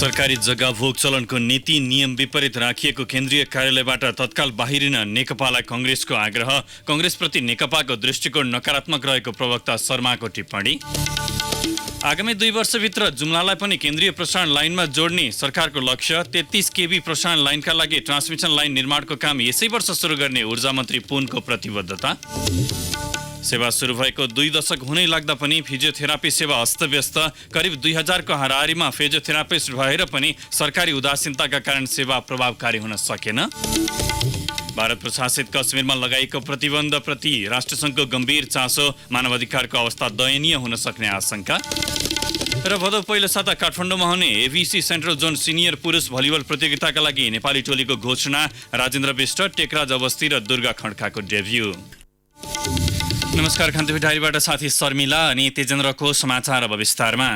सरकारी जग्गा भोग चलनको नीति नियम विपरीत राखिएको केन्द्रीय कार्यालयबाट तत्काल बाहिरिन नेकपालाई कांग्रेसको आग्रह। कांग्रेसप्रति नेकपाको दृष्टिकोण नकारात्मक रहेको प्रवक्ता शर्माको टिप्पणी। आगामी 2 वर्षभित्र जुम्लालाई पनि केन्द्रीय प्रसारण लाइनमा जोड्ने सरकारको लक्ष्य। 33 केबी प्रसारण लाइनका लागि ट्रान्समिसन लाइन निर्माणको काम यसै वर्ष सुरु गर्ने ऊर्जा मन्त्री पुनको प्रतिबद्धता। सेवा सुरु भएको 2 दशक हुनै लाग्दा पनि फिजियोथेरापी सेवा अस्तव्यस्त। करिब 2000 को हाराहारीमा फिजियोथेरापिस्ट भएर पनि सरकारी उदासीनताका कारण सेवा प्रभावकारी हुन सकेन। भारत प्रशासित कश्मीरमा लगाइएको प्रतिबन्धप्रति राष्ट्रसङ्घको गम्भीर चासो। मानवाधिकारको अवस्था दयनीय हुन सक्ने आशंका। र भदौ पहिलो साता काठमाडौँमा हुने एभिसी सेन्ट्रल जोन सिनियर पुरुष भलिबल प्रतियोगिताका लागि नेपाली टोलीको घोषणा। राजेन्द्र विष्ट, टेकराज अवस्थी र दुर्गा खड्काको डेब्यू। नमस्कार, खान्तिपुर डायरीबाट साथी शर्मिला अनि तेजेन्द्रको समाचार अब विस्तारमा।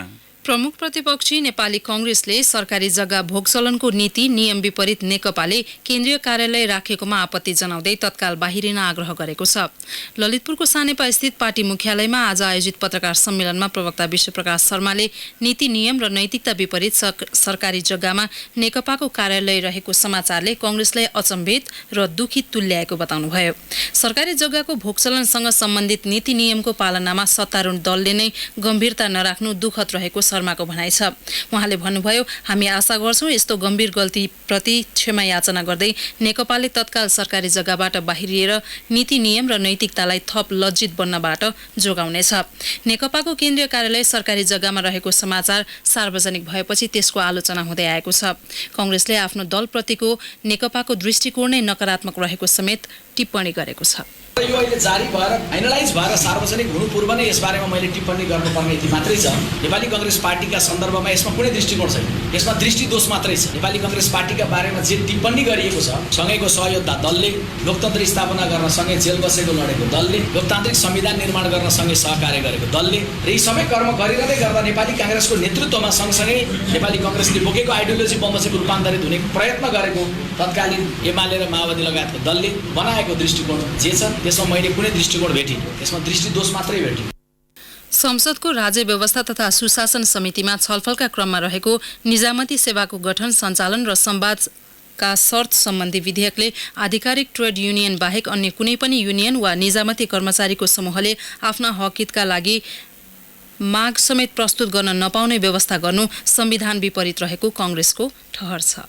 प्रमुख प्रतिपक्षी नेपाली कांग्रेसले सरकारी जग्गा भोगचलनको नीति नियम विपरीत नेकपाले केन्द्रीय कार्यालय राखेकोमा आपत्ति जनाउँदै तत्काल बाहिरिन आग्रह गरेको छ। ललितपुरको सानेपा स्थित पार्टी मुख्यालयमा आज आयोजित पत्रकार सम्मेलनमा प्रवक्ता विश्वप्रकाश शर्माले नीति नियम र नैतिकता विपरीत सरकारी जग्गामा नेकपाको कार्यालय रहेको समाचारले कांग्रेसलाई अचम्भित र दुखित तुल्याएको बताउनुभयो। सरकारी जग्गाको भोगचलनसँग सम्बन्धित नीति नियमको पालनामा सत्तारूढ दलले नै गम्भीरता नराख्नु दुःखद रहेको शर्माको भनाइ छ। उहाँले भन्नुभयो, हामी आशा गर्छौं यस्तो गम्भीर गल्तीप्रति क्षमा याचना गर्दै नेकपाले तत्काल सरकारी जग्गाबाट बाहिरिएर नीति नियम र नैतिकतालाई थप लज्जित बन्नबाट जोगाउनेछ। नेकपाको केन्द्रीय कार्यालय सरकारी जग्गामा रहेको समाचार सार्वजनिक भएपछि त्यसको आलोचना हुँदै आएको छ। कांग्रेसले आफ्नो दलप्रतिको नेकपाको दृष्टिकोण नै नकारात्मक रहेको समेत टिप्पणी गरेको छ। यो अहिले जारी भएर फाइनलाइज भएर सार्वजनिक हुनु पूर्व नै यसबारेमा मैले टिप्पणी गर्नुपर्ने यति मात्रै छ। नेपाली कांग्रेस पार्टीका सन्दर्भमा यसमा कुनै दृष्टिकोण छैन, यसमा दृष्टिदोष मात्रै छ। नेपाली कांग्रेस पार्टीका बारेमा जे टिप्पणी गरिएको छ, सँगैको सहयोद्धा दलले लोकतन्त्र स्थापना गर्न सँगै जेल बसेको लडेको दलले, लोकतान्त्रिक संविधान निर्माण गर्न सँगै सहकार्य गरेको दलले र यी सबै कर्म गरिरहँदै गर्दा नेपाली कांग्रेसको नेतृत्वमा सँगसँगै नेपाली कांग्रेसले बोकेको आइडियोलोजी बमोजिम रूपान्तरित हुने प्रयत्न गरेको तत्कालीन एमाले र माओवादी लगायतको दलले बनाएको दृष्टिकोण जे छ त्यसमा मैले कुनै दृष्टिकोण भेटिन, त्यसमा दृष्टिदोष मात्रै भेटिन। संसदको राज्य व्यवस्था तथा सुशासन समितिमा छलफलका क्रममा रहेको निजामती सेवाको गठन, सञ्चालन र संवादका शर्त सम्बन्धी विधेयकले आधिकारिक ट्रेड युनियन बाहेक अन्य कुनै पनि युनियन वा निजामती कर्मचारीको समूहले आफ्ना हकहितका लागि माग समेत प्रस्तुत गर्न नपाउने व्यवस्था गर्नु संविधान विपरीत रहेको कांग्रेसको ठहर छ।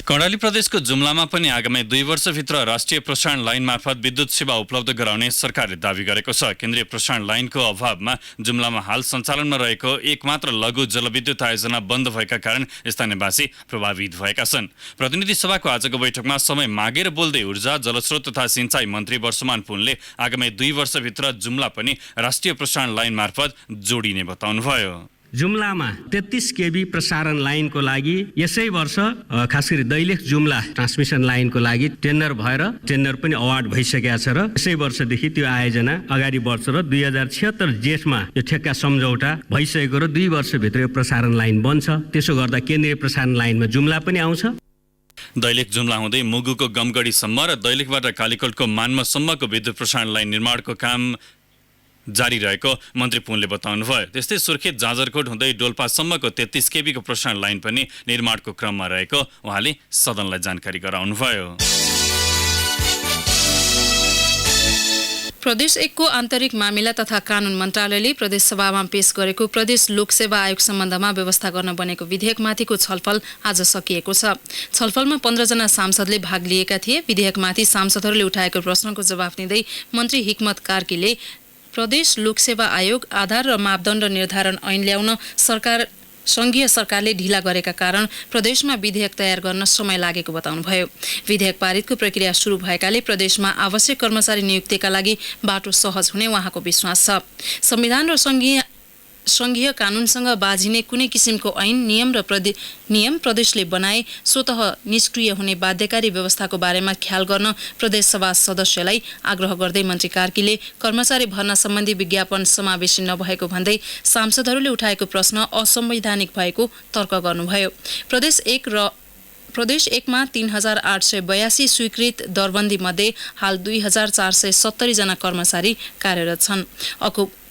कर्णाली प्रदेशको जुम्लामा पनि आगामी 2 वर्षभित्र राष्ट्रिय प्रसारण लाइन मार्फत विद्युत सेवा उपलब्ध गराउने सरकारले दावी गरेको छ। केन्द्रीय प्रसारण लाइनको अभावमा जुम्लामा हाल सञ्चालनमा रहेको एकमात्र लघु जलविद्युत आयोजना बन्द भएका कारण स्थानीयवासी प्रभावित भएका छन्। प्रतिनिधि सभाको आजको बैठकमा समय मागेर बोल्दै ऊर्जा, जलस्रोत तथा सिंचाई मन्त्री वर्षमान पुनले आगामी 2 वर्षभित्र जुम्ला पनि राष्ट्रिय प्रसारण लाइन मार्फत जोडिने बताउनुभयो। जुम्लामा 33 केबी प्रसारण लाइनको लागि यसै वर्ष खास गरी दैलेख जुम्ला ट्रान्समिसन लाइनको लागि टेन्डर भएर टेन्डर पनि अवार्ड भइसकेको छ र यसै वर्षदेखि त्यो आयोजना अगाडि बढ्छ र 2076 जेठमा यो ठेक्का सम्झौता भइसकेको र 2 वर्षभित्र यो प्रसारण लाइन बन्छ। त्यसो गर्दा केन्द्रीय प्रसारण लाइनमा जुम्ला पनि आउँछ। दैलेख जुम्ला हुँदै मुगुको गमगढीसम्म र दैलेखबाट कालीकोटको मान्मसम्मको विद्युत प्रसारण लाइन निर्माणको काम जारी रहेको मन्त्री पुनले बताउनुभयो। त्यस्तै सुर्खेत जाजरकोट हुँदै डोल्पासम्मको 33 केबीको प्रसारण लाइन पनि निर्माणको क्रममा रहेको उहाँले सदनलाई जानकारी गराउनुभयो। प्रदेश 1 को आन्तरिक मामिला तथा कानून मन्त्रालयले प्रदेश सभामा पेश गरेको प्रदेश लोकसेवा आयोग सम्बन्धमा व्यवस्था गर्न बनेको विधेयकमाथिको छलफल आज सकिएको छ। छलफलमा 15 जना सांसदले भाग लिएका थिए। विधेयकमाथि सांसदहरूले उठाएको प्रश्नको जवाफ दिँदै मन्त्री हिक्मत कार्कीले प्रदेश लोकसेवा आयोग आधार र मापदण्ड निर्धारण ऐन ल्याउन संघीय सरकारले ढिला गरेका कारण प्रदेशमा विधेयक तयार गर्न समय लागेको बताउनुभयो। विधेयक पारितको प्रक्रिया सुरु भएकाले प्रदेशमा आवश्यक कर्मचारी नियुक्तिका लागि बाटो सहज हुने उहाँको विश्वास छ। संविधान र संघीय कानूनसँग बाझिने कुनै किसिमको ऐन नियम प्रदेशले बनाए स्वतः निष्क्रिय हुने बाध्यकारी व्यवस्थाको बारेमा ख्याल गर्न प्रदेशसभा सदस्यलाई आग्रह गर्दै मन्त्री कार्कीले कर्मचारी भर्ना सम्बन्धी विज्ञापन समावेशी नभएको भन्दै सांसदहरूले उठाएको प्रश्न असंवैधानिक भएको तर्क गर्नुभयो। प्रदेश 1 मा 3882 स्वीकृत दरबन्दी मध्ये हाल 2470 जना कर्मचारी कार्यरत छन्।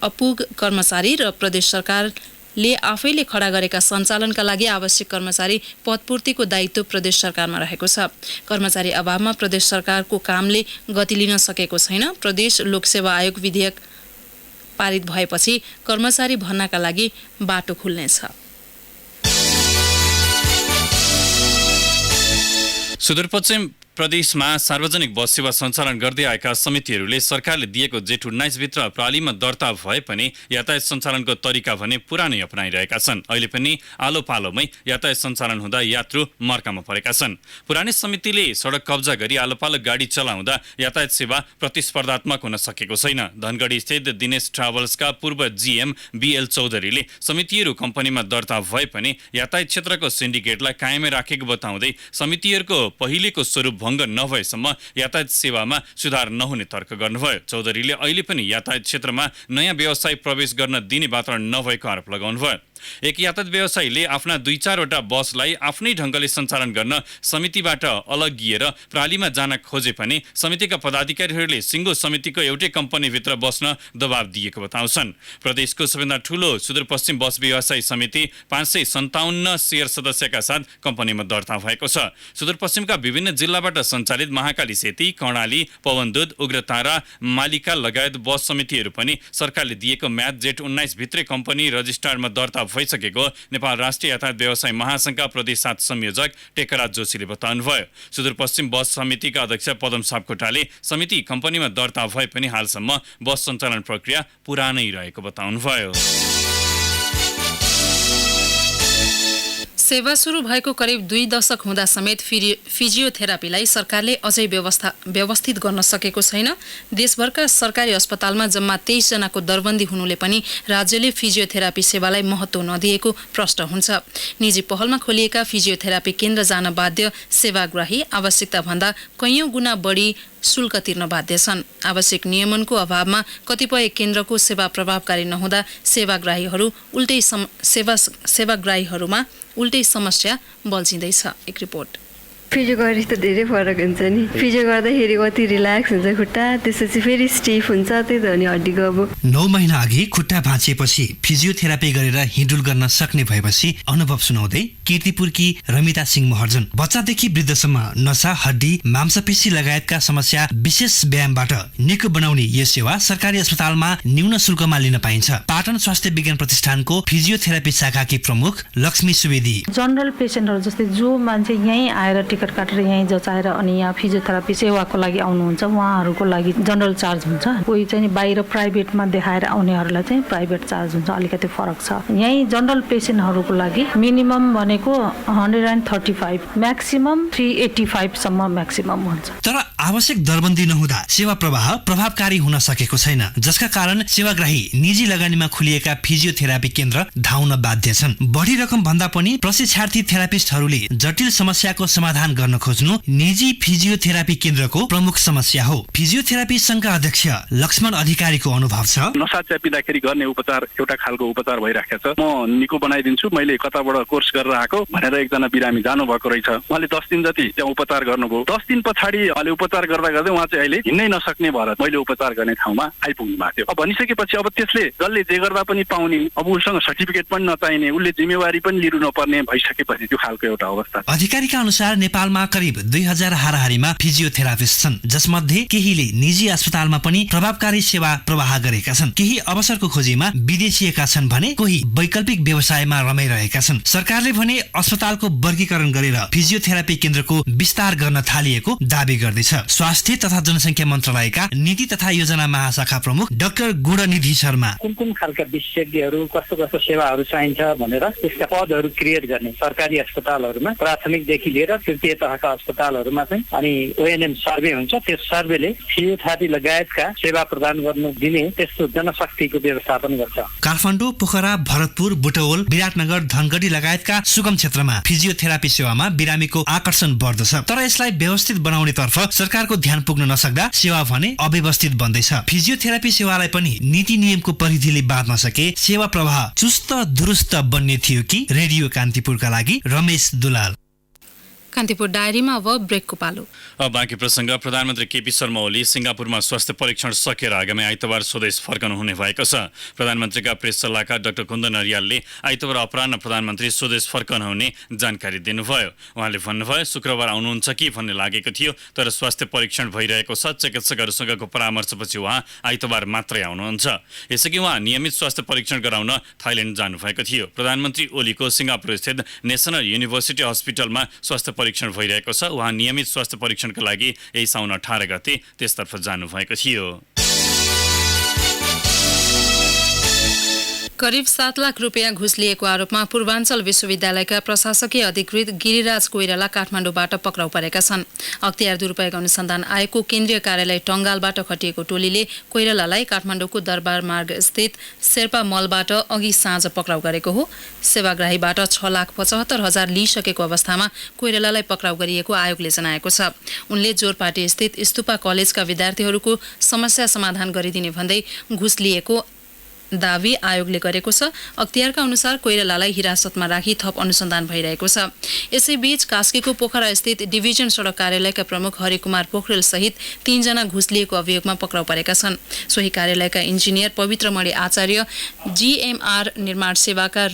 अपुग कर्मचारी र प्रदेश सरकारले आफैले खडा गरेका सञ्चालनका लागि आवश्यक कर्मचारी पदपूर्तिको दायित्व प्रदेश सरकारमा रहेको छ। कर्मचारी अभावमा प्रदेश सरकारको कामले गति लिन सकेको छैन। प्रदेश लोकसेवा आयोग विधेयक पारित भएपछि कर्मचारी भर्नाका लागि बाटो खुल्नेछ। सुदूरपश्चिम प्रदेशमा सार्वजनिक बस सेवा सञ्चालन गर्दै आएका समितिहरूले सरकारले दिएको जेठ 19 भित्र प्रणालीमा दर्ता भए पनि यातायात सञ्चालनको तरिका भने पुरानै अपनाइरहेका छन्। अहिले पनि आलो पालोमै यातायात सञ्चालन हुँदा यात्रु मर्कामा परेका छन्। पुरानै समितिले सडक कब्जा गरी आलो पालो गाडी चलाउँदा यातायात सेवा प्रतिस्पर्धात्मक हुन सकेको छैन। धनगढी स्थित दिनेश ट्राभल्सका पूर्व जीएम बीएल चौधरीले समितिहरू कम्पनीमा दर्ता भए पनि यातायात क्षेत्रको सिन्डिकेटलाई कायमै राखेको बताउँदै समितिहरूको पहिलेको स्वरूप भङ्ग नभएसम्म यातायात सेवामा सुधार नहुने तर्क गर्नुभयो। चौधरीले अहिले पनि यातायात क्षेत्रमा नयाँ व्यवसाय प्रवेश गर्न दिने वातावरण नभएको आरोप लगाउनुभयो। एक यातायात व्यवसायीले आफ्ना 2-4वटा बसलाई आफ्नै ढङ्गले सञ्चालन गर्न समितिबाट अलगिएर प्रणालीमा जान खोजे पनि समितिका पदाधिकारीहरूले सिङ्गो समितिको एउटै कम्पनीभित्र बस्न दबाब दिएको बताउँछन्। प्रदेशको सबैभन्दा ठूलो सुदूरपश्चिम बस व्यवसायी समिति 557 शेयर सदस्यका साथ कम्पनीमा दर्ता भएको छ। सुदूरपश्चिमका विभिन्न जिल्लाबाट सञ्चालित महाकाली सेती, कर्णाली, पवनदूत, उग्रतारा, मालिका लगायत बस समितिहरू पनि सरकारले दिएको म्याद जेठ 19 भित्रै कम्पनी रजिस्ट्रारमा दर्ता भइसकेको नेपाल राष्ट्रिय यातायात व्यवसाय महासङ्घका प्रदेश 7 संयोजक टेकराज जोशीले बताउनुभयो। सुदूरपश्चिम बस समितिका अध्यक्ष पदम सापकोटाले समिति कम्पनीमा दर्ता भए पनि हालसम्म बस सञ्चालन प्रक्रिया पुरानै रहेको बताउनुभयो। सेवा सुरु भएको करिब 2 दशक हुँदा समेत फिजियोथेरापीलाई सरकारले अझै व्यवस्थित गर्न सकेको छैन। देशभरका सरकारी अस्पतालमा जम्मा 23 जनाको दरबन्दी हुनुले पनि राज्यले फिजियोथेरापी सेवालाई महत्त्व नदिएको प्रश्न हुन्छ। निजी पहलमा खोलिएका फिजियोथेरापी केन्द्र जान बाध्य सेवाग्राही आवश्यकता भन्दा कैयौं गुणा बढी शुल्क तिर्न बाध्य छन्। आवश्यक नियमनको अभावमा कतिपय केन्द्रको सेवा प्रभावकारी नहुँदा सेवाग्राहीहरूमा उल्टै समस्या बल्झिँदैछ। एक रिपोर्ट। फिजियो गरेपछि त धेरै फरक हुन्छ नि। फिजियो गर्दाखेरि कति रिल्याक्स हुन्छ खुट्टा, त्यसपछि फेरि स्टिफ हुन्छ, त्यही त हो नि हड्डीको। अब 9 महिना अघि खुट्टा भाँचिएपछि फिजियोथेरापी गरेर हिँडुल गर्न सक्ने भएपछि अनुभव सुनाउँदै कीर्तिपुरकी रमिता सिंह महर्जन बच्चादेखि वृद्धसम्म नसा, हड्डी, मांसपेशी लगायतका समस्या विशेष व्यायामबाट निको बनाउने यो सेवा सरकारी अस्पतालमा न्यून शुल्कमा लिन पाइन्छ। पाटन स्वास्थ्य विज्ञान प्रतिष्ठानको फिजियोथेरापी शाखाकी प्रमुख लक्ष्मी सुवेदी जनरल पेसेन्टहरू जस्तै जो मान्छे यहीँ आएर टिकट काटेर यहीँ जचाएर अनि यहाँ फिजियोथेरापी सेवाको लागि आउनुहुन्छ उहाँहरूको लागि जनरल चार्ज हुन्छ। कोही चाहिँ बाहिर प्राइभेटमा देखाएर आउनेहरूलाई चाहिँ प्राइभेट चार्ज हुन्छ, अलिकति फरक छ। यहीँ जनरल पेसेन्टहरूको लागि मिनिमम भनेको 135, म्याक्सिमम 385 सम्म म्याक्सिमम हुन्छ। तर आवश्यक दरबन्दी नहुँदा सेवा प्रवाह प्रभावकारी हुन सकेको छैन, जसका कारण सेवाग्राही निजी लगानीमा खुलिएका फिजियोथेरापी केन्द्र धाउन बाध्य छन्। बढी रकम भन्दा पनि प्रशिक्षार्थी थेरापिस्टहरूले जटिल समस्याको समाधान गर्न खोज्नु निजी फिजियोथेरापी केन्द्रको प्रमुख समस्या हो। फिजियोथेरापी संघका अध्यक्ष लक्ष्मण अधिकारीको अनुभव छ। नसा च्यापिँदाखेरि गर्ने उपचार एउटा खालको उपचार भइराखेको छ। म निको बनाइदिन्छु, मैले कताबाट कोर्स गरेर आएको भनेर एकजना बिरामी जानुभएको रहेछ। उहाँले 10 दिन जति त्यहाँ उपचार गर्नुभयो। 10 दिन पछाडि उहाँले उपचार गर्दा गर्दै उहाँ चाहिँ अहिले हिँड्नै नसक्ने भएर मैले उपचार गर्ने ठाउँमा आइपुग्नु भएको थियो। अब भनिसकेपछि अब त्यसले जसले जे गर्दा पनि पाउने, अब उसँग सर्टिफिकेट पनि नचाहिने, उसले जिम्मेवारी पनि लिनु नपर्ने भइसकेपछि त्यो खालको एउटा अवस्था। अधिकारीका अनुसार नेपालमा करिब 2000 हाराहारीमा फिजियोथेरापिस्ट छन्, जसमध्ये केहीले निजी अस्पतालमा पनि प्रभावकारी सेवा प्रवाह गरेका छन्। केही अवसरको खोजीमा विदेशिएका छन् भने कोही वैकल्पिक व्यवसायमा रमाइरहेका छन्। सरकारले भने अस्पतालको वर्गीकरण गरेर फिजियोथेरापी केन्द्रको विस्तार गर्न थालिएको दावी गर्दैछ। स्वास्थ्य तथा जनसङ्ख्या मन्त्रालयका नीति तथा योजना महाशाखा प्रमुख डाक्टर गुणनिधि शर्मा कुन खालका विशेषज्ञहरू कस्तो सेवाहरू चाहिन्छ भनेर त्यसका पदहरू क्रिएट गर्ने सरकारी अस्पतालहरूमा प्राथमिकदेखि लिएर तृतीय तहका अस्पतालहरूमा चाहिँ अनि ओएनएम सर्वे हुन्छ। त्यस सर्वेले फिजियोथेरापी लगायतका सेवा प्रदान गर्नु दिने त्यस्तो जनशक्तिको व्यवस्थापन गर्छ। काठमाडौँ, पोखरा, भरतपुर, बुटवल, विराटनगर, धनगढी लगायतका सुगम क्षेत्रमा फिजियोथेरापी सेवामा बिरामीको आकर्षण बढ्दछ। तर यसलाई व्यवस्थित बनाउने तर्फ सरकारको ध्यान पुग्न नसक्दा सेवा भने अव्यवस्थित बन्दैछ। फिजियोथेरापी सेवालाई पनि नीति नियमको परिधिले बाँध्न सके सेवा प्रवाह चुस्त दुरुस्त बन्ने थियो कि। रेडियो कान्तिपुरका लागि रमेश दुलाल। कान्तिपुर डायरीमा अब ब्रेकको पालो। अब बाँकी प्रसङ्ग। प्रधानमन्त्री केपी शर्मा ओली सिङ्गापुरमा स्वास्थ्य परीक्षण सकेर आगामी आइतबार स्वदेश फर्कनु हुने भएको छ। प्रधानमन्त्रीका प्रेस सल्लाहकार डाक्टर कुन्दन अरियालले आइतबार अपराह्न प्रधानमन्त्री स्वदेश फर्कनु हुने जानकारी दिनुभयो। उहाँले भन्नुभयो, शुक्रबार आउनुहुन्छ कि भन्ने लागेको थियो, तर स्वास्थ्य परीक्षण भइरहेको छ। चिकित्सकहरूसँगको परामर्शपछि उहाँ आइतबार मात्रै आउनुहुन्छ। यसअघि उहाँ नियमित स्वास्थ्य परीक्षण गराउन थाइल्यान्ड जानुभएको थियो। प्रधानमन्त्री ओलीको सिङ्गापुर स्थित नेसनल युनिभर्सिटी हस्पिटलमा स्वास्थ्य परीक्षण भइरहेको छ। उहाँ नियमित स्वास्थ्य परीक्षणका लागि यही साउन 18 गते त्यसतर्फ जानुभएको थियो। करिब 7 लाख रुपियाँ घुस लिएको आरोपमा पूर्वाञ्चल विश्वविद्यालयका प्रशासकीय अधिकृत गिरिराज कोइराला काठमाडौँबाट पक्राउ परेका छन्। अख्तियार दुरुपयोग अनुसन्धान आयोगको केन्द्रीय कार्यालय टङ्गालबाट खटिएको टोलीले कोइरालालाई काठमाडौँको दरबार मार्ग स्थित शेर्पा मलबाट अघि साँझ पक्राउ गरेको हो। सेवाग्राहीबाट 6,75,000 लिइसकेको अवस्थामा कोइरालालाई पक्राउ गरिएको आयोगले जनाएको छ। उनले जोरपाटी स्थित स्तुपा कलेजका विद्यार्थीहरूको समस्या समाधान गरिदिने भन्दै घुस लिएको दावी आयोगले गरेको छ। अख्तियारका अनुसार कोइरालालाई हिरासतमा राखी थप अनुसन्धान भइरहेको छ। यसैबीच कास्कीको पोखरा स्थित डिभिजन सडक कार्यालयका प्रमुख हरिकुमार पोखरेल सहित 3 जना घुस लिएको अभियोगमा पक्राउ परेका छन्। सोही कार्यालयका इन्जिनियर पवित्रमणि आचार्य, जीएमआर निर्माण सेवाका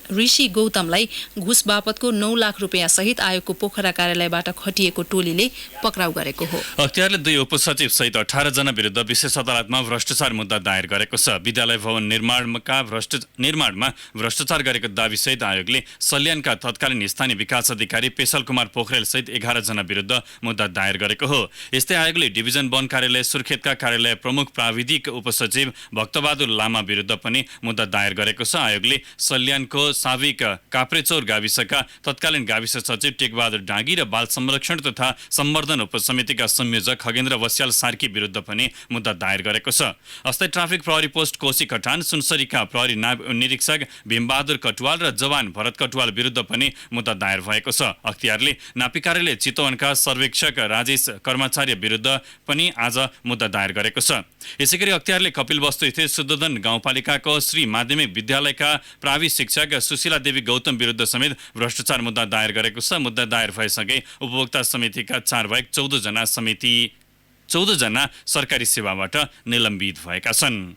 ऋषि गौतमलाई घुस बापतको 9 लाख रुपियाँ सहित आयोगको पोखरा कार्यालयबाट खटिएको टोलीले पक्राउ गरेको हो। अख्तियारले 2 उपसचिव सहित 18 जना विरुद्ध विशेष अदालतमा भ्रष्टाचार मुद्दा दायर गरेको छ। विद्यालय भवन निर्माणमा भ्रष्टाचार गरेको दावी सहित आयोगले सल्यानका तत्कालीन स्थानीय विकास अधिकारी पेशल कुमार पोखरेल सहित 11 जना विरुद्ध मुद्दा दायर गरेको हो। यस्तै आयोगले डिभिजन वन कार्यालय सुर्खेतका कार्यालय प्रमुख प्राविधिक उपसचिव भक्तबहादुर लामा विरुद्ध पनि मुद्दा दायर गरेको छ। आयोगले सल्यानको साविक काप्रेचौर गाविसका तत्कालीन गाविस सचिव टेकबहादुर डाँगी र बाल संरक्षण तथा सम्वर्धन उपसमितिका संयोजक खगेन्द्र बस्याल सार्की विरुद्ध पनि मुद्दा दायर गरेको छ। अस्थायी ट्राफिक प्रहरी पोस्ट कोशी कटान, सुनसरीका प्रहरी नायब निरीक्षक भीमबहादुर कटुवाल र जवान भरत कटुवाल विरुद्ध पनि मुद्दा दायर भएको छ। अख्तियारले नापी कार्यालय चितवनका सर्वेक्षक राजेश कर्मचारी विरुद्ध पनि आज मुद्दा दायर गरेको छ। यसैगरी अख्तियारले कपिलवस्तु स्थित शुद्धोधन गाउँपालिकाको श्री माध्यमिक विद्यालयका प्रावि शिक्षक सुशीला देवी गौतम विरुद्ध समेत भ्रष्टाचार मुद्दा दायर गरेको छ। मुद्दा दायर भएसँगै उपभोक्ता समितिका 4 बाहेक 14 जना सरकारी सेवाबाट निलम्बित भएका छन्।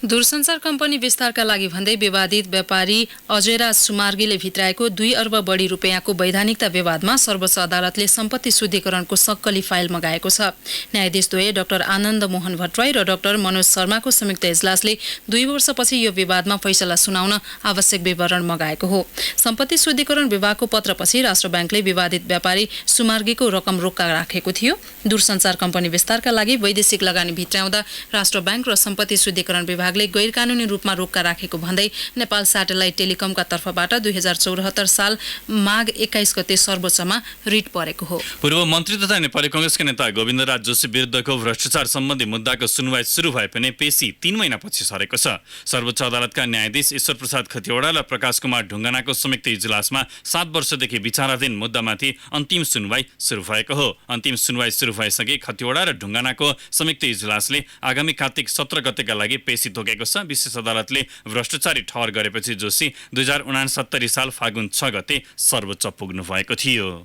दूरसञ्चार कम्पनी विस्तारका लागि भन्दै विवादित व्यापारी अजयराज सुमार्गीले भित्राएको 2 अर्ब बढी रुपियाँको वैधानिकता विवादमा सर्वोच्च अदालतले सम्पत्ति शुद्धिकरणको सक्कली फाइल मगाएको छ। न्यायाधीशद्वय डाक्टर आनन्द मोहन भट्टराई र डाक्टर मनोज शर्माको संयुक्त इजलासले 2 वर्षपछि यो विवादमा फैसला सुनाउन आवश्यक विवरण मगाएको हो। सम्पत्ति शुद्धिकरण विभागको पत्रपछि राष्ट्र ब्याङ्कले विवादित व्यापारी सुमार्गीको रकम रोक्का राखेको थियो। दूरसञ्चार कम्पनी विस्तारका लागि वैदेशिक लगानी भित्राउँदा राष्ट्र ब्याङ्क र सम्पत्ति शुद्धिकरण विभाग गैर कानूनी रूपमा रोक्का राखेको भन्दै नेपाल स्याटेलाइट टेलिकमका तर्फबाट 2074 साल माघ 21 गते सर्वोच्चमा रिट परेको हो। पूर्व मन्त्री तथा नेपाली कांग्रेसका नेता गोविन्दराज जोशी विरुद्धको भ्रष्टाचार सम्बन्धी मुद्दाको सुनवाई सुरु भए पनि पेशी 3 महिनापछि सरेको छ। सर्वोच्च अदालतका न्यायाधीश ईश्वर प्रसाद खतिवडा र प्रकाश कुमार ढुङ्गानाको संयुक्त इजलासमा 7 वर्षदेखि विचाराधीन मुद्दामाथि अन्तिम सुनवाई सुरु भएको हो। अन्तिम सुनवाई सुरु भएसँगै खतिवडा र ढुङ्गानाको संयुक्त इजलासले आगामी कार्तिक 17 गतेका लागि पेशी तोकेको छ। विशेष अदालतले भ्रष्टाचारी ठहर गरेपछि जोशी 2069 साल फागुन 6 गते सर्वोच्च पुग्नु भएको थियो।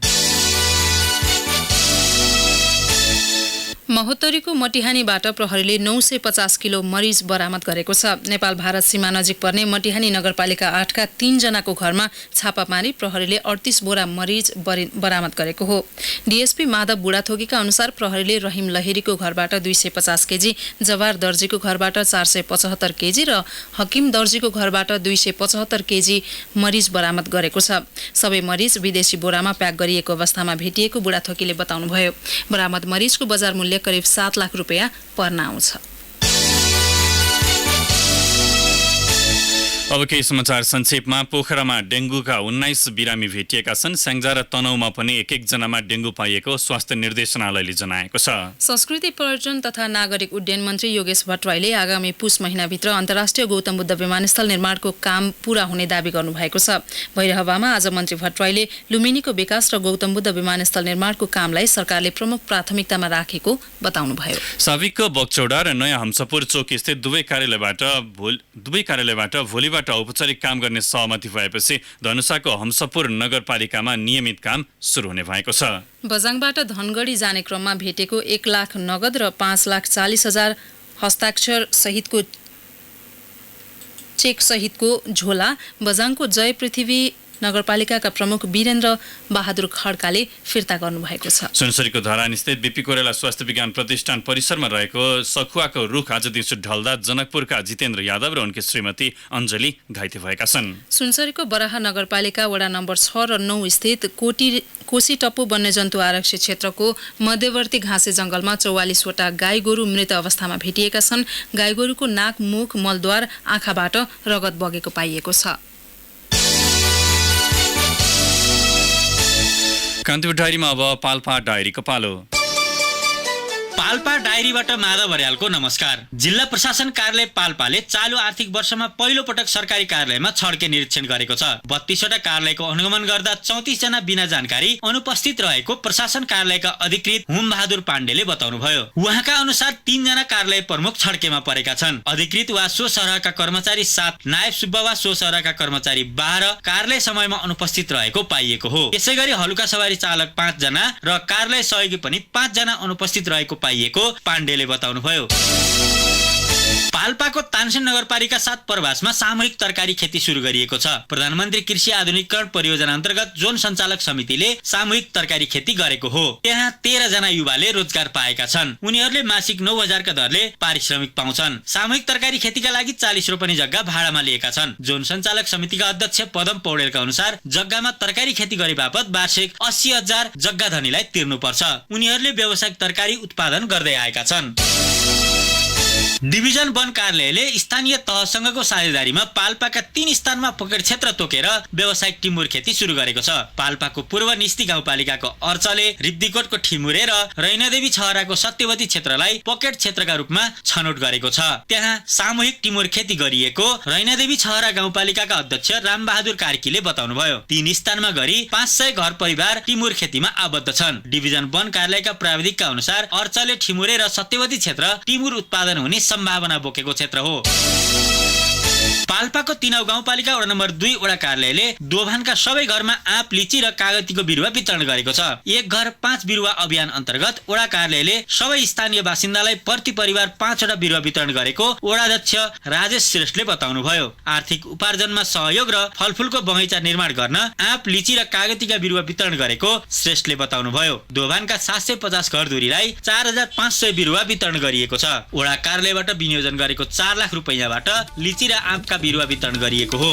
महोत्तरीको मटिहानीबाट प्रहरीले 950 किलो मरिच बरामद गरेको छ। नेपाल भारत सीमा नजिक पर्ने मटिहानी नगरपालिका 8 का 3 जनाको घरमा छापा मारी प्रहरीले 38 बोरा मरिच बरामद गरेको हो। डीएसपी माधव बुढाथोकीका अनुसार प्रहरीले रहिम लहेरीको घरबाट 250 केजी, जवार दर्जीको घरबाट 475 केजी र हकिम दर्जीको घरबाट 275 केजी मरिच बरामद गरेको छ। सबै मरिच विदेशी बोरामा प्याक गरिएको अवस्थामा भेटिएको बुढाथोकीले बताउनुभयो। बरामद मरिचको बजार मूल्य करिब 7 लाख रुपियाँ पर्न आउँछ। अब केही समाचार संक्षेपमा। पोखरामा डेङ्गुका 19 बिरामी भेटिएका छन्। स्याङ्जा र तनहुमा पनि एक जनामा डेङ्गु पाइएको स्वास्थ्य निर्देशनालयले जनाएको छ। संस्कृति पर्यटन तथा नागरिक उड्डयन मन्त्री योगेश भट्टराईले आगामी पुष महिनाभित्र अन्तर्राष्ट्रिय गौतम बुद्ध विमानस्थल निर्माणको काम पूरा हुने दावी गर्नुभएको छ। भैरहवामा आज मन्त्री भट्टराईले लुम्बिनीको विकास र गौतम बुद्ध विमानस्थल निर्माणको कामलाई सरकारले प्रमुख प्राथमिकतामा राखेको बताउनुभयो। साविकको बक्चौडा र नयाँ हम्सपुर चोक स्थित दुवै कार्यालयबाट भोलिबाट सोमबारबाट औपचारिक काम गर्ने सहमति भएपछि धनुषाको हम्सपुर नगरपालिकामा नियमित काम सुरु हुने भएको छ। बझाङबाट धनगढी जाने क्रममा भेटेको 1 लाख नगद र 5,40,000 हस्ताक्षर सहितको चेक सहितको झोला बझाङको जय पृथ्वी नगरपालिकाका प्रमुख वीरेन्द्र बहादुर खड्काले फिर्ता गर्नुभएको छ। सुनसरीको धरान स्थित बीपी कोइराला स्वास्थ्य विज्ञान प्रतिष्ठान परिसरमा रहेको सखुवाको रुख आज दिउँसो ढल्दा जनकपुरका जितेन्द्र यादव र उनकी श्रीमती अञ्जली घाइते भएका छन्। सुनसरीको बराहा नगरपालिका वडा नम्बर 6 र 9 स्थित कोशी टप्पु वन्यजन्तु आरक्षित क्षेत्रको मध्यवर्ती घाँसे जंगलमा 44 वटा गाई गोरु मृत अवस्थामा भेटिएका छन्। गाई गोरुको नाक, मुख, मलद्वार, आँखाबाट रगत बगेको पाइएको छ। कान्तिपुर डायरीमा अब पाल्पा डायरीको पालो। पाल्पा डायरीबाट माधव अर्यालको नमस्कार। जिल्ला प्रशासन कार्यालय पाल्पाले चालु आर्थिक वर्षमा पहिलो पटक सरकारी कार्यालयमा छड्के निरीक्षण गरेको छ। 32 वटा कार्यालयको अनुगमन गर्दा 34 जना बिना जानकारी अनुपस्थित रहेको प्रशासन कार्यालयका अधिकृत हुम बहादुर पाण्डेले बताउनुभयो। उहाँका अनुसार 3 जना कार्यालय प्रमुख छड्केमा परेका छन्। अधिकृत वा सो सरहका कर्मचारी 7, नायब सुब्बा वा सो सरहका कर्मचारी 12 कार्यालय समयमा अनुपस्थित रहेको पाइएको हो। यसैगरी हलुका सवारी चालक 5 जना र कार्यालय सहयोगी पनि 5 जना अनुपस्थित रहेको पाइएको पाण्डेले बताउनुभयो। पाल्पाको तानसेन नगरपालिका 7 प्रवासमा सामूहिक तरकारी खेती सुरु गरिएको छ। प्रधानमन्त्री कृषि आधुनिकीकरण परियोजना अन्तर्गत जोन सञ्चालक समितिले सामूहिक तरकारी खेती गरेको हो। त्यहाँ 13 जना युवाले रोजगार पाएका छन्। उनीहरूले मासिक 9,000 का दरले पारिश्रमिक पाउँछन्। सामूहिक तरकारी खेतीका लागि 40 रोपनी जग्गा भाडामा लिएका छन्। जोन सञ्चालक समितिका अध्यक्ष पदम पौडेलका अनुसार जग्गामा तरकारी खेती गरे बापत वार्षिक 80,000 जग्गा धनीलाई तिर्नुपर्छ। उनीहरूले व्यावसायिक तरकारी उत्पादन गर्दै आएका छन्। डिभिजन वन कार्यालयले स्थानीय तहसँगको साझेदारीमा पाल्पाका 3 स्थानमा पकेट क्षेत्र तोकेर व्यावसायिक टिमुर खेती सुरु गरेको छ। पाल्पाको पूर्व निस्ती गाउँपालिकाको अर्चले, रिब्दीकोटको ठिमुरे र रैनादेवी छहराको सत्यवती क्षेत्रलाई पकेट क्षेत्रका रूपमा छनौट गरेको छ। त्यहाँ सामूहिक टिमुर खेती गरिएको रैनादेवी छहरा गाउँपालिकाका अध्यक्ष रामबहादुर कार्कीले बताउनुभयो। 3 स्थानमा गरी 500 घर परिवार टिमुर खेतीमा आबद्ध छन्। डिभिजन वन कार्यालयका प्राविधिकका अनुसार अर्चले, ठिमुरे र सत्यवती क्षेत्र टिमुर उत्पादन हुने सम्भावना बोकेको क्षेत्र हो। पाल्पाको 3औं गाउँपालिका वडा नम्बर 2 वडा कार्यालयले दोभानका सबै घरमा आँप, लिची र कागतीको बिरुवा वितरण गरेको छ। एक घर 5 बिरुवा अभियान अन्तर्गत वडा कार्यालयले सबै स्थानीय बासिन्दालाई प्रति परिवार 5 वटा बिरुवा वितरण गरेको वडाध्यक्ष राजेश श्रेष्ठले बताउनुभयो। आर्थिक उपार्जनमा सहयोग र फलफुलको बगैँचा निर्माण गर्न आँप, लिची र कागतीका बिरुवा वितरण गरेको श्रेष्ठले बताउनुभयो। दोभानका 750 घरधुरीलाई 4,500 बिरुवा वितरण गरिएको छ। वडा कार्यालयबाट विनियोजन गरेको 4 लाख रुपैयाँबाट लिची र आँपका बिरुवा वितरण गरिएको हो।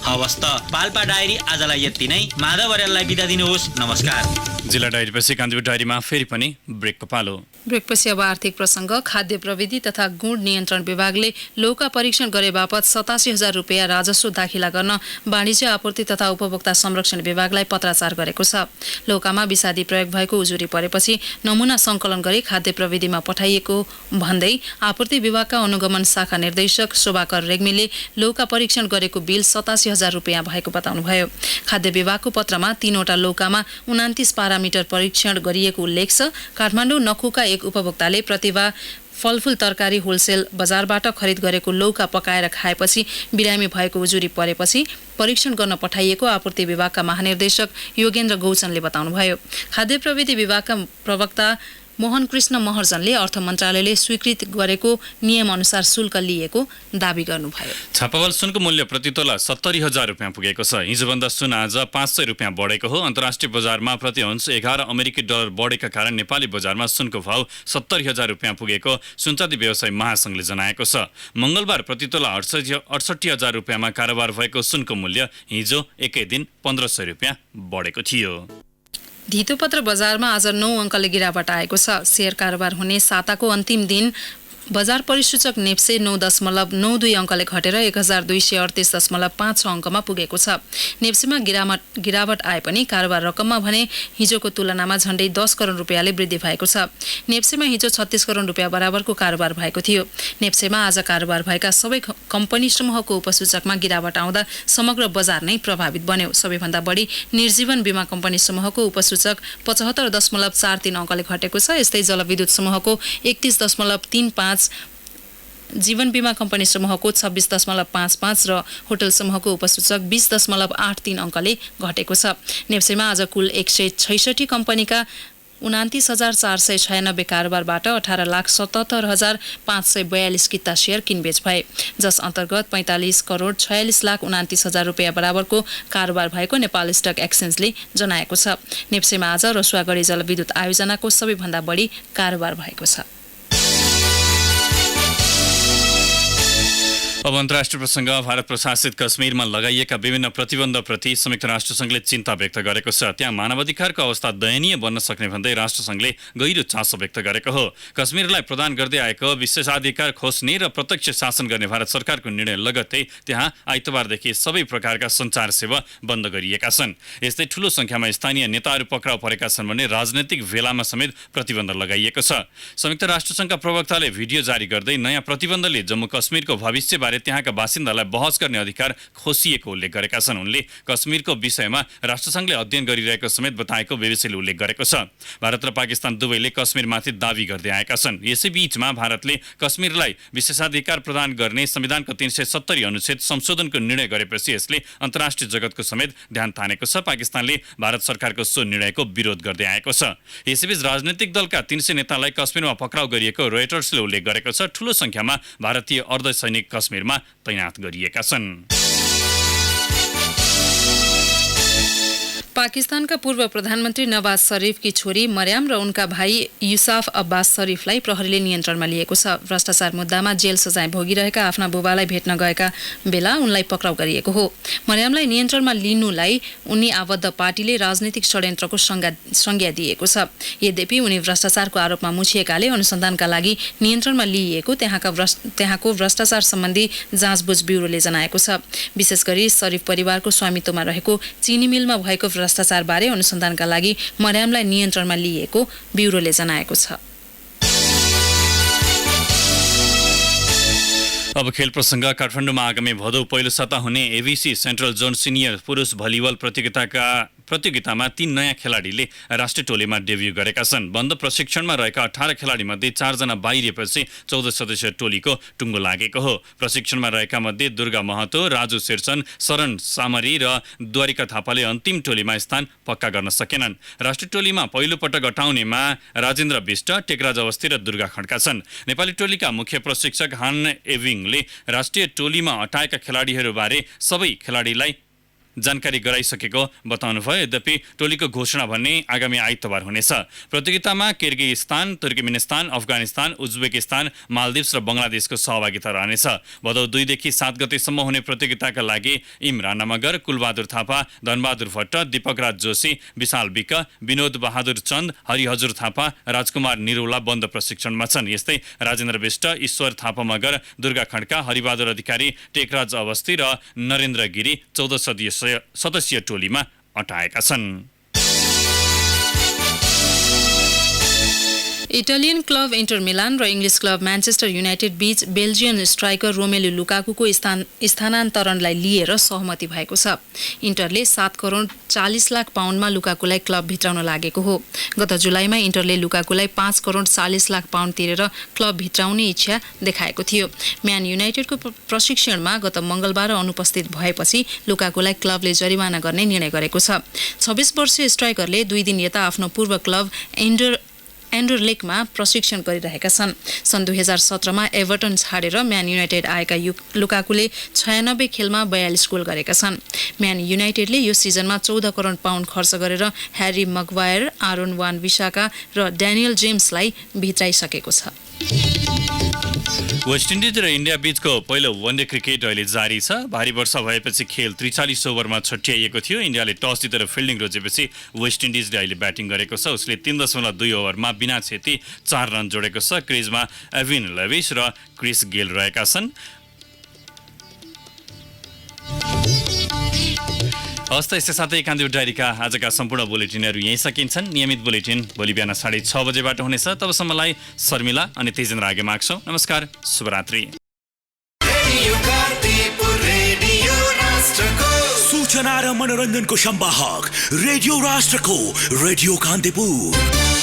हवस् त पाल्पा डायरी आजलाई यति नै। माधव अर्याललाई बिदा दिनुहोस्। नमस्कार। जिल्ला डायरीपछि कान्तिपुर डायरीमा फेरि पनि ब्रेकको पालो। ब्रेकपछि अब आर्थिक प्रसङ्ग। खाद्य प्रविधि तथा गुण नियन्त्रण विभागले लौका परीक्षण गरे बापत 87,000 रुपियाँ राजस्व दाखिला गर्न वाणिज्य आपूर्ति तथा उपभोक्ता संरक्षण विभागलाई पत्राचार गरेको छ। लौकामा विषादी प्रयोग भएको उजुरी परेपछि नमुना सङ्कलन गरी खाद्य प्रविधिमा पठाइएको भन्दै आपूर्ति विभागका अनुगमन शाखा निर्देशक शोभाकर रेग्मीले लौका परीक्षण गरेको बिल 87,000 रुपियाँ भएको बताउनुभयो। खाद्य विभागको पत्रमा 3 वटा लौकामा 29 पारामिटर परीक्षण गरिएको उल्लेख छ। काठमाडौँ नखुका एक उपभोक्ताले प्रतिभा फलफुल तरकारी होलसेल बजारबाट खरिद गरेको लौका पकाएर खाएपछि बिरामी भएको उजुरी परेपछि परीक्षण गर्न पठाइएको आपूर्ति विभागका महानिर्देशक योगेन्द्र गौचनले बताउनुभयो। खाद्य प्रविधि विभागका प्रवक्ता मोहन कृष्ण महर्जनले अर्थ मन्त्रालयले स्वीकृत गरेको नियम अनुसार शुल्क लिएको दावी गर्नुभयो। छापावाल सुनको मूल्य प्रति तोला 70,000 रुपियाँ पुगेको छ। हिजोभन्दा सुन आज 500 रुपियाँ बढेको हो। अन्तर्राष्ट्रिय बजारमा प्रति औंस 11 अमेरिकी डलर बढेका कारण नेपाली बजारमा सुनको भाव 70,000 रुपियाँ पुगेको सुनचाँदी व्यवसाय महासंघले जनाएको छ। मंगलबार प्रति तोला 68,000 रुपियाँमा कारोबार भएको सुनको मूल्य हिजो एकै दिन 1,500 रुपियाँ बढेको थियो। धितोपत्र बजारमा आज 9 अङ्कले गिरावट आएको छ। शेयर कारोबार हुने साताको अन्तिम दिन बजार परिसूचक नेप्से 9.92 अङ्कले घटेर 1238.56 अङ्कमा पुगेको छ। नेप्सेमा गिरावट आए पनि कारोबार रकममा भने हिजोको तुलनामा झण्डै 10 करोड रुपियाँले वृद्धि भएको छ। नेप्सेमा हिजो 36 करोड रुपियाँ बराबरको कारोबार भएको थियो। नेप्सेमा आज कारोबार भएका सबै कम्पनी समूहको उपसूचकमा गिरावट आउँदा समग्र बजार नै प्रभावित बन्यो। सबैभन्दा बढी निर्जीवन बीमा कम्पनी समूहको उपसूचक 75.43 अङ्कले घटेको छ। यस्तै जलविद्युत समूहको 31.35 जीवन बीमा कम्पनी समूहको 26.55 र होटल समूहको उपसूचक 20.83 अङ्कले घटेको छ। नेप्सेमा आज कुल 166 कम्पनीका 29,496 कारोबारबाट 18,77,542 किता सेयर किनबेच भए, जस अन्तर्गत 45,46,29,000 रुपियाँ बराबरको कारोबार भएको नेपाल स्टक एक्सचेन्जले जनाएको छ। नेप्सेमा आज रसुवागढी जलविद्युत आयोजनाको सबैभन्दा बढी कारोबार भएको छ। अब अन्तर्राष्ट्रिय प्रसङ्ग। भारत प्रशासित कश्मीरमा लगाइएका विभिन्न प्रतिबन्धप्रति संयुक्त राष्ट्रसङ्घले चिन्ता व्यक्त गरेको छ। त्यहाँ मानवाधिकारको अवस्था दयनीय बन्न सक्ने भन्दै राष्ट्रसङ्घले गहिरो चासो व्यक्त गरेको हो। कश्मीरलाई प्रदान गर्दै आएको विशेषाधिकार खोज्ने र प्रत्यक्ष शासन गर्ने भारत सरकारको निर्णय लगत्तै त्यहाँ आइतबारदेखि सबै प्रकारका सञ्चार सेवा बन्द गरिएका छन्। यस्तै ठूलो संख्यामा स्थानीय नेताहरू पक्राउ परेका छन् भने राजनैतिक भेलामा समेत प्रतिबन्ध लगाइएको छ। संयुक्त राष्ट्रसङ्घका प्रवक्ताले भिडियो जारी गर्दै नयाँ प्रतिबन्धले जम्मू कश्मीरको भविष्यबारे त्यहाँका बासिन्दालाई बहस गर्ने अधिकार खोसिएको उल्लेख गरेका छन्। उनले कश्मीरको विषयमा राष्ट्रसङ्घले अध्ययन गरिरहेको समेत बताएको बीबीसीले उल्लेख गरेको छ। भारत र पाकिस्तान दुवैले कश्मीरमाथि दावी गर्दै आएका छन्। यसैबीचमा भारतले कश्मीरलाई विशेषाधिकार प्रदान गर्ने संविधानको 370 अनुच्छेद संशोधनको निर्णय गरेपछि यसले अन्तर्राष्ट्रिय जगतको समेत ध्यान तानेको छ। पाकिस्तानले भारत सरकारको सो निर्णयको विरोध गर्दै आएको छ। यसैबीच राजनैतिक दलका 300 नेतालाई कश्मीरमा पक्राउ गरिएको रोयटर्सले उल्लेख गरेको छ। ठूलो संख्यामा भारतीय अर्धसैनिक कश्मीरमा तैनात गरिएका छन्। पाकिस्तानका पूर्व प्रधानमन्त्री नवाज शरीफकी छोरी मर्याम र उनका भाइ युसाफ अब्बास शरीफलाई प्रहरीले नियन्त्रणमा लिएको छ। भ्रष्टाचार मुद्दामा जेल सजाय भोगिरहेका आफ्ना बुबालाई भेट्न गएका बेला उनलाई पक्राउ गरिएको हो। मर्यामलाई नियन्त्रणमा लिनुलाई उनी आबद्ध पार्टीले राजनीतिक षड्यन्त्रको संज्ञा दिएको छ। यद्यपि उनी भ्रष्टाचारको आरोपमा मुछिएकाले अनुसन्धानका लागि नियन्त्रणमा लिइएको त्यहाँको भ्रष्टाचार सम्बन्धी जाँचबुझ ब्युरोले जनाएको छ। विशेष गरी शरीफ परिवारको स्वामित्वमा रहेको चिनी मिलमा भएको भ्रष्टाचारबारे अनुसन्धानका लागि मर्यामलाई नियन्त्रणमा लिएको ब्युरोले जनाएको छ। अब खेल प्रसङ्ग। काठमाडौँमा आगामी भदौ पहिलो साता हुने एबिसी सेन्ट्रल जोन सिनियर पुरुष भलिबल प्रतियोगितामा 3 नयाँ खेलाडीले राष्ट्रिय टोलीमा डेब्यू गरेका छन्। बन्द प्रशिक्षणमा रहेका 18 खेलाडीमध्ये 4 जना बाहिरिएपछि 14 सदस्यीय टोलीको टुङ्गो लागेको हो। प्रशिक्षणमा रहेका मध्ये दुर्गा महतो, राजु शेरचन, शरण सामरी र द्वारिका थापाले अन्तिम टोलीमा स्थान पक्का गर्न सकेनन्। राष्ट्रिय टोलीमा पहिलो पटक अटाउनेमा राजेन्द्र विष्ट, टेकराज अवस्थी र दुर्गा खड्का छन्। नेपाली टोलीका मुख्य प्रशिक्षक हान एभिङले राष्ट्रिय टोलीमा अटाएका खेलाडीहरूबारे सबै खेलाडीलाई जानकारी गराइसकेको बताउनुभयो। यद्यपि टोलीको घोषणा भन्ने आगामी आइतबार हुनेछ। प्रतियोगितामा Kyrgyzstan, Turkmenistan, Afghanistan, Uzbekistan, Maldives र बङ्गलादेशको सहभागिता रहनेछ। भदौ 2 देखि 7 गतेसम्म हुने प्रतियोगिताका लागि इमरान मगर, कुलबहादुर थापा, धनबहादुर भट्ट, दीपकराज जोशी, विशाल विक, विनोद बहादुर चन्द, हरिहजुर थापा, राजकुमार निरौला बन्द प्रशिक्षणमा छन्। यस्तै राजेन्द्र विष्ट, ईश्वर थापा मगर, दुर्गा खड्का, हरिबहादुर अधिकारी, टेकराज अवस्थी र नरेन्द्र गिरी 14 सदस्यीय टोलीमा अटाएका छन्। इटालियन क्लब इन्टर मिलान र इङ्ग्लिस क्लब म्यान्चेस्टर युनाइटेड बीच बेल्जियन स्ट्राइकर रोमेलु लुकाकुको स्थानान्तरणलाई लिएर सहमति भएको छ। इन्टरले 7 करोड 40 लाख पाउन्डमा लुकाकुलाई क्लब भित्राउन लागेको हो। गत जुलाईमा इन्टरले लुकाकुलाई 5 करोड 40 लाख पाउन्ड तिरेर क्लब भित्राउने इच्छा देखाएको थियो। म्यान युनाइटेडको प्रशिक्षणमा गत मङ्गलबार अनुपस्थित भएपछि लुकाकुलाई क्लबले जरिवाना गर्ने निर्णय गरेको छ। 26 वर्षीय स्ट्राइकरले 2 दिन यता आफ्नो पूर्व क्लब एन्डरलेकमा प्रशिक्षण गरिरहेका छन्। सन् 2017मा एभर्टन छाडेर म्यान युनाइटेड आएका लुकाकुले 96 खेलमा 42 गोल गरेका छन्। म्यान युनाइटेडले यो सिजनमा 14 करोड पाउन्ड खर्च गरेर Harry Maguire, Aaron Wan Bissaka र ड्यानियल जेम्सलाई भित्राइसकेको छ। वेस्ट इन्डिज र इन्डिया बीचको पहिलो वनडे क्रिकेट अहिले जारी छ। भारी वर्षा भएपछि खेल 43 ओभरमा छट्याइएको थियो। इन्डियाले टस जितेर फिल्डिङ रोजेपछि वेस्ट इन्डिजले अहिले ब्याटिङ गरेको छ। उसले 3.2 ओभरमा बिना क्षति 4 रन जोडेको छ। क्रिजमा एभिन लेविस र क्रिस गेल रहेका छन्। हस्त यसै साथै कान्तिपुर डायरीका आजका सम्पूर्ण बुलेटिनहरू यहीँ सकिन्छन्। नियमित बुलेटिन भोलि बिहान 6:30 बजेबाट हुनेछ। तबसम्मलाई शर्मिला अनि तेजेन्द्र आगे माग्छौँ। नमस्कार, शुभरात्रि। सूचना र मनोरञ्जनको संवाहक रेडियो राष्ट्रको रेडियो कान्तिपुर।